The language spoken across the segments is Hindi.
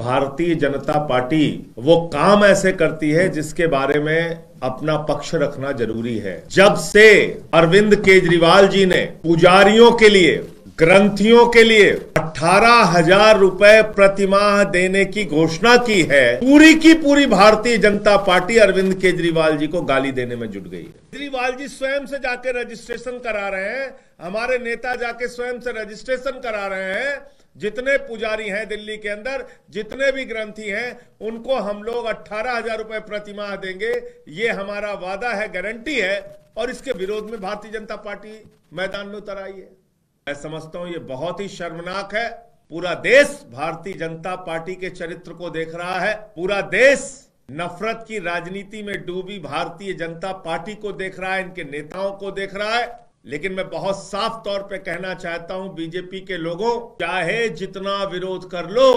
भारतीय जनता पार्टी वो काम ऐसे करती है जिसके बारे में अपना पक्ष रखना जरूरी है। जब से अरविंद केजरीवाल जी ने पुजारियों के लिए, ग्रंथियों के लिए 18,000 रुपए प्रतिमाह देने की घोषणा की है, पूरी की पूरी भारतीय जनता पार्टी अरविंद केजरीवाल जी को गाली देने में जुट गई है। केजरीवाल जी स्वयं से जाके रजिस्ट्रेशन करा रहे हैं, हमारे नेता जाके स्वयं से रजिस्ट्रेशन करा रहे हैं। जितने पुजारी हैं दिल्ली के अंदर, जितने भी ग्रंथी हैं, उनको हम लोग 18,000 रुपए प्रतिमाह देंगे, ये हमारा वादा है, गारंटी है। और इसके विरोध में भारतीय जनता पार्टी मैदान में उतर आई है। मैं समझता हूं ये बहुत ही शर्मनाक है। पूरा देश भारतीय जनता पार्टी के चरित्र को देख रहा है। पूरा देश नफरत की राजनीति में डूबी भारतीय जनता पार्टी को देख रहा है, इनके नेताओं को देख रहा है। लेकिन मैं बहुत साफ तौर पे कहना चाहता हूं बीजेपी के लोगों, चाहे जितना विरोध कर लो,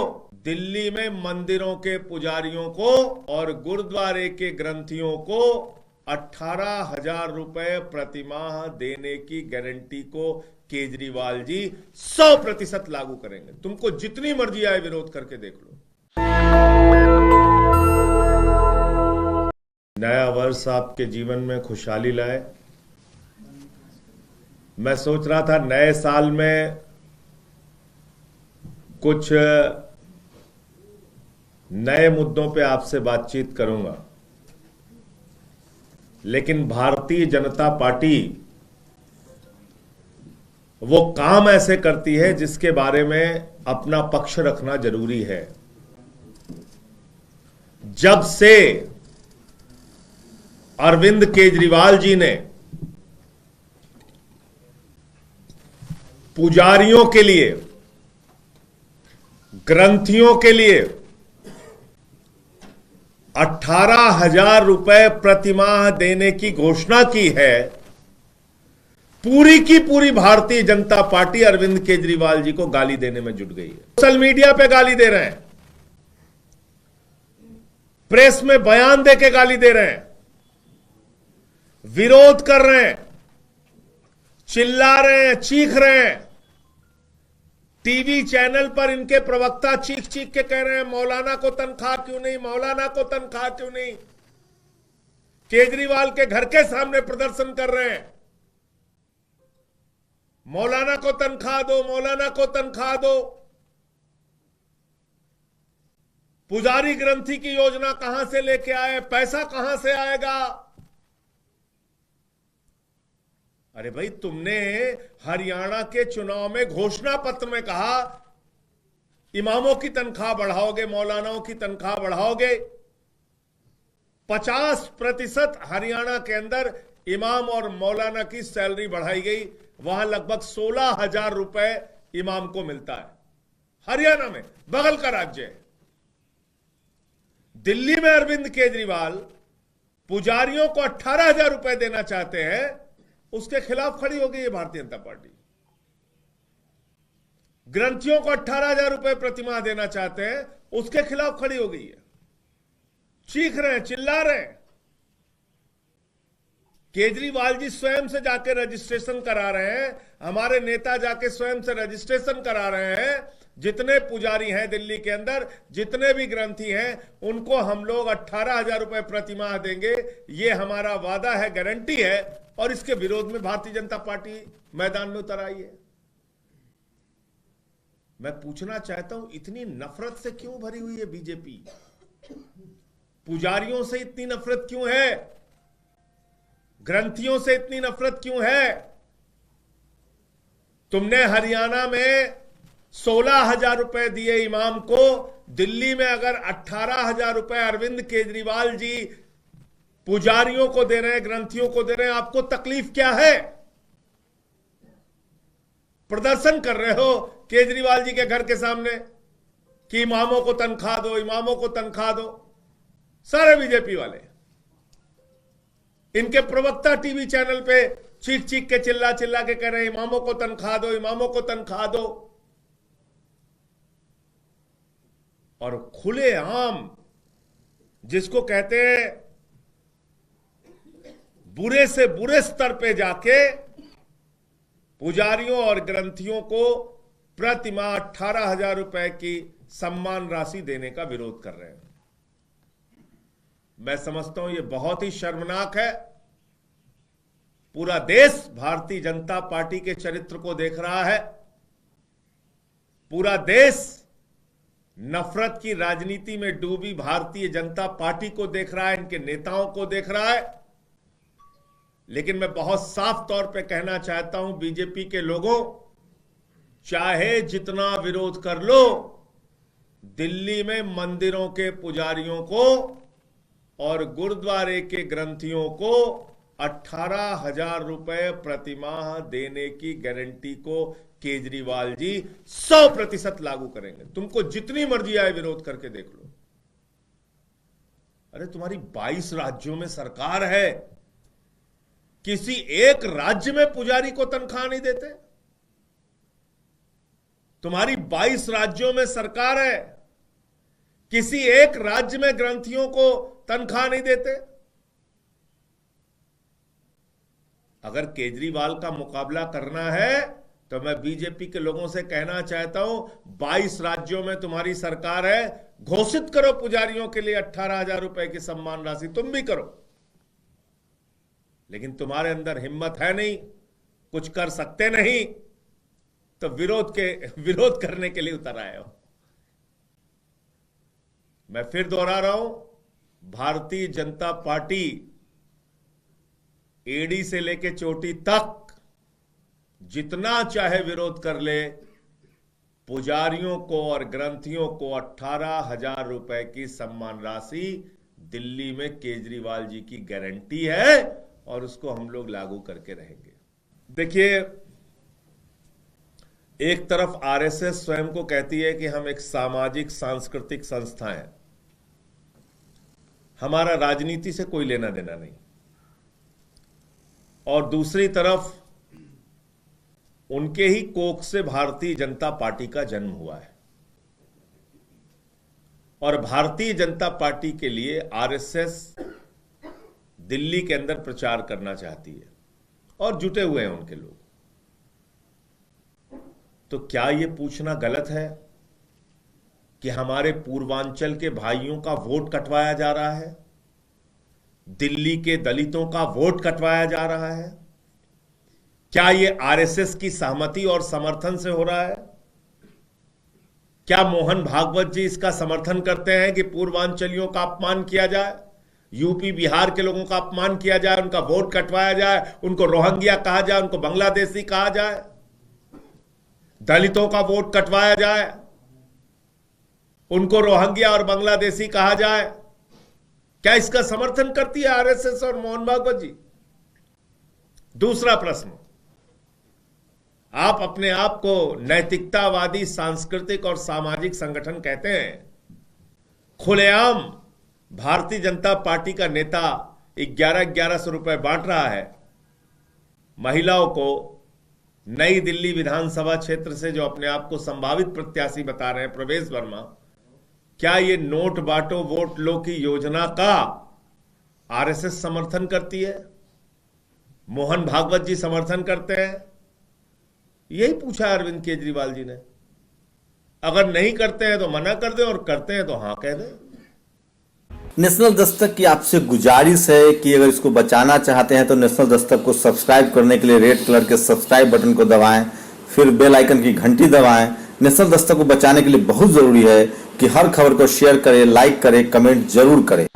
दिल्ली में मंदिरों के पुजारियों को और गुरुद्वारे के ग्रंथियों को 18,000 रुपए प्रतिमाह देने की गारंटी को केजरीवाल जी 100% लागू करेंगे। तुमको जितनी मर्जी आए विरोध करके देख लो। नया वर्ष आपके जीवन में खुशहाली लाए। मैं सोच रहा था नए साल में कुछ नए मुद्दों पे आपसे बातचीत करूंगा, लेकिन भारतीय जनता पार्टी वो काम ऐसे करती है जिसके बारे में अपना पक्ष रखना जरूरी है। जब से अरविंद केजरीवाल जी ने पुजारियों के लिए, ग्रंथियों के लिए 18,000 रुपए प्रतिमाह देने की घोषणा की है, पूरी की पूरी भारतीय जनता पार्टी अरविंद केजरीवाल जी को गाली देने में जुट गई है। सोशल मीडिया पे गाली दे रहे हैं, प्रेस में बयान देके गाली दे रहे हैं, विरोध कर रहे हैं, चिल्ला रहे हैं, चीख रहे हैं। टीवी चैनल पर इनके प्रवक्ता चीख चीख के कह रहे हैं मौलाना को तनख्वाह क्यों नहीं, मौलाना को तनख्वाह क्यों नहीं। केजरीवाल के घर के सामने प्रदर्शन कर रहे हैं, मौलाना को तनख्वाह दो, मौलाना को तनख्वाह दो। पुजारी ग्रंथी की योजना कहां से लेके आए, पैसा कहां से आएगा। अरे भाई, तुमने हरियाणा के चुनाव में घोषणा पत्र में कहा इमामों की तनख्वाह बढ़ाओगे, मौलानाओं की तनख्वाह बढ़ाओगे। 50% हरियाणा के अंदर इमाम और मौलाना की सैलरी बढ़ाई गई। वहां लगभग 16,000 रुपए इमाम को मिलता है, हरियाणा में, बगल का राज्य है। दिल्ली में अरविंद केजरीवाल पुजारियों को 18,000 रुपए देना चाहते हैं, उसके खिलाफ खड़ी हो गई है भारतीय जनता पार्टी। ग्रंथियों को 18,000 रुपए प्रतिमाह देना चाहते हैं, उसके खिलाफ खड़ी हो गई है। चीख रहे हैं, चिल्ला रहे हैं। केजरीवाल जी स्वयं से जाके रजिस्ट्रेशन करा रहे हैं, हमारे नेता जाके स्वयं से रजिस्ट्रेशन करा रहे हैं। जितने पुजारी हैं दिल्ली के अंदर, जितने भी ग्रंथी हैं, उनको हम लोग 18,000 रुपए प्रतिमाह देंगे, ये हमारा वादा है, गारंटी है। और इसके विरोध में भारतीय जनता पार्टी मैदान में उतर आई है। मैं पूछना चाहता हूं, इतनी नफरत से क्यों भरी हुई है बीजेपी? पुजारियों से इतनी नफरत क्यों है? ग्रंथियों से इतनी नफरत क्यों है? तुमने हरियाणा में 16,000 रुपए दिए इमाम को, दिल्ली में अगर 18,000 रुपए अरविंद केजरीवाल जी पुजारियों को दे रहे हैं, ग्रंथियों को दे रहे हैं, आपको तकलीफ क्या है? प्रदर्शन कर रहे हो केजरीवाल जी के घर के सामने कि इमामों को तनख्वाह दो, इमामों को तनख्वाह दो। सारे बीजेपी वाले, इनके प्रवक्ता टीवी चैनल पे चीख चीख के, चिल्ला चिल्ला के कह रहे हैं इमामों को तनख्वाह दो, इमामों को तनख्वाह दो। और खुलेआम जिसको कहते हैं बुरे से बुरे स्तर पे जाके पुजारियों और ग्रंथियों को प्रतिमाह 18,000 रुपए की सम्मान राशि देने का विरोध कर रहे हैं। मैं समझता हूं यह बहुत ही शर्मनाक है। पूरा देश भारतीय जनता पार्टी के चरित्र को देख रहा है। पूरा देश नफरत की राजनीति में डूबी भारतीय जनता पार्टी को देख रहा है, इनके नेताओं को देख रहा है। लेकिन मैं बहुत साफ तौर पे कहना चाहता हूं बीजेपी के लोगों, चाहे जितना विरोध कर लो, दिल्ली में मंदिरों के पुजारियों को और गुरुद्वारे के ग्रंथियों को 18,000 रुपए प्रतिमाह देने की गारंटी को केजरीवाल जी 100% लागू करेंगे। तुमको जितनी मर्जी आए विरोध करके देख लो। अरे तुम्हारी 22 राज्यों में सरकार है, किसी एक राज्य में पुजारी को तनख्वाह नहीं देते? तुम्हारी 22 राज्यों में सरकार है, किसी एक राज्य में ग्रंथियों को तनख्वाह नहीं देते? अगर केजरीवाल का मुकाबला करना है तो मैं बीजेपी के लोगों से कहना चाहता हूं, 22 राज्यों में तुम्हारी सरकार है, घोषित करो पुजारियों के लिए 18,000 रुपए की सम्मान राशि, तुम भी करो। लेकिन तुम्हारे अंदर हिम्मत है नहीं, कुछ कर सकते नहीं, तो विरोध करने के लिए उतर आए हो। मैं फिर दोहरा रहा हूं, भारतीय जनता पार्टी एड़ी से लेकर चोटी तक जितना चाहे विरोध कर ले, पुजारियों को और ग्रंथियों को 18,000 रुपए की सम्मान राशि दिल्ली में केजरीवाल जी की गारंटी है और उसको हम लोग लागू करके रहेंगे। देखिए, एक तरफ आरएसएस स्वयं को कहती है कि हम एक सामाजिक सांस्कृतिक संस्था हैं, हमारा राजनीति से कोई लेना देना नहीं, और दूसरी तरफ उनके ही कोख से भारतीय जनता पार्टी का जन्म हुआ है और भारतीय जनता पार्टी के लिए आरएसएस दिल्ली के अंदर प्रचार करना चाहती है और जुटे हुए हैं उनके लोग। तो क्या यह पूछना गलत है कि हमारे पूर्वांचल के भाइयों का वोट कटवाया जा रहा है, दिल्ली के दलितों का वोट कटवाया जा रहा है? क्या यह आरएसएस की सहमति और समर्थन से हो रहा है? क्या मोहन भागवत जी इसका समर्थन करते हैं कि पूर्वांचलियों का अपमान किया जाए, यूपी बिहार के लोगों का अपमान किया जाए, उनका वोट कटवाया जाए, उनको रोहिंग्या कहा जाए, उनको बांग्लादेशी कहा जाए, दलितों का वोट कटवाया जाए, उनको रोहिंग्या और बांग्लादेशी कहा जाए? क्या इसका समर्थन करती है आरएसएस और मोहन भागवत जी? दूसरा प्रश्न, आप अपने आप को नैतिकतावादी सांस्कृतिक और सामाजिक संगठन कहते हैं, खुलेआम भारतीय जनता पार्टी का नेता 1100 रुपए बांट रहा है महिलाओं को। नई दिल्ली विधानसभा क्षेत्र से जो अपने आप को संभावित प्रत्याशी बता रहे हैं प्रवेश वर्मा, क्या ये नोट बांटो वोट लो की योजना का आरएसएस समर्थन करती है? मोहन भागवत जी समर्थन करते हैं? यही पूछा अरविंद केजरीवाल जी ने। अगर नहीं करते हैं तो मना कर दें और करते हैं तो हां कह दें। नेशनल दस्तक की आपसे गुजारिश है कि अगर इसको बचाना चाहते हैं तो नेशनल दस्तक को सब्सक्राइब करने के लिए रेड कलर के सब्सक्राइब बटन को दबाएं, फिर बेल आइकन की घंटी दबाएं। नेशनल दस्तक को बचाने के लिए बहुत जरूरी है कि हर खबर को शेयर करें, लाइक करें, कमेंट जरूर करें।